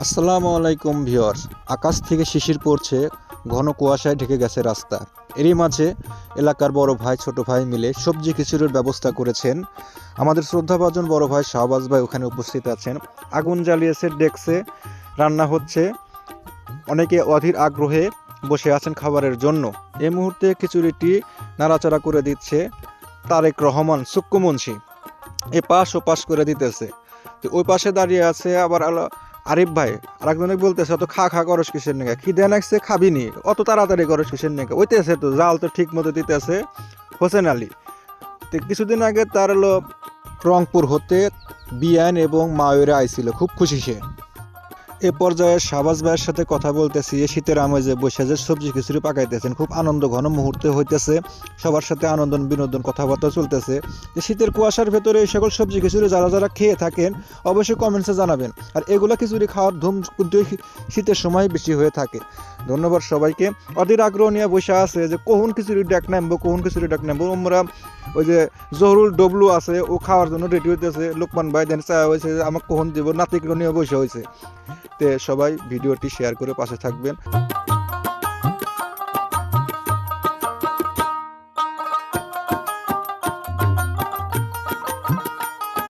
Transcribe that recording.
আসসালামু আলাইকুম ভিউয়ার্স। আকাশ থেকে শিশির পড়ছে, ঘন কুয়াশায় ঢেকে গেছে রাস্তা। এরই মাঝে এলাকার বড় ভাই ছোট ভাই মিলে সবজি খিচুড়ির ব্যবস্থা করেছেন। আমাদের শ্রদ্ধাভাজন বড় ভাই শাহবাজ ভাই ওখানে উপস্থিত আছেন। আগুন জ্বালিয়েছে, ডেকসে রান্না হচ্ছে। অনেকে অধীর আগ্রহে বসে আছেন খাবারের জন্য। এই মুহূর্তে খিচুড়িটি নাড়াচাড়া করে দিচ্ছে তারেক রহমান সুক্কুমুন্সি। পাশ ও পাশ করে দিতেছে। তো ওই পাশে দাঁড়িয়ে আছে আবার আরিফ ভাই। আরেকজনে বলতেছে অত খা খা করস কিসের নেগা, খিদে নাকছে খাবি নি, অত তাড়াতাড়ি করস কিসের নেগা। ওইতেছে তো জাল তো ঠিক মতো দিতেছে হোসেন আলী। তো কিছুদিন আগে তার রংপুর হতে বিয়ান এবং মায়েরা আইছিল, খুব খুশি সে। এ পর্যায়ে শাহবাজ ভাইয়ের সাথে কথা বলতেছি। এ শীতের আমেজে বসে যে সবজি খিচুড়ি পাকাইতেছেন, খুব আনন্দ ঘন মুহূর্তে হইতেছে। সবার সাথে আনন্দ বিনোদন কথাবার্তা চলতেছে। শীতের কুয়াশার ভেতরে এই সকল সবজি খিচুড়ি যারা যারা খেয়ে থাকেন অবশ্যই কমেন্টসে জানাবেন। আর এগুলো খিচুড়ি খাওয়ার ধুম কিন্তু শীতের সময় বেশি হয়ে থাকে। ধন্যবাদ সবাইকে। অধীর আগ্রহ নিয়ে বসে আছে যে কখন খিচুড়ি ডাক নামবো, কখন খিচুড়ি ডাক নামবো। আমরা ওই যে জহরুল ডবলু আছে, ও খাওয়ার জন্য রেডি হইতেছে। লোকমান ভাই দেন চা হয়েছে, আমাকে কখন দিব, নাতিক নিয়ে বসে হয়েছে। তে সবাই ভিডিওটি শেয়ার করে পাশে থাকবেন।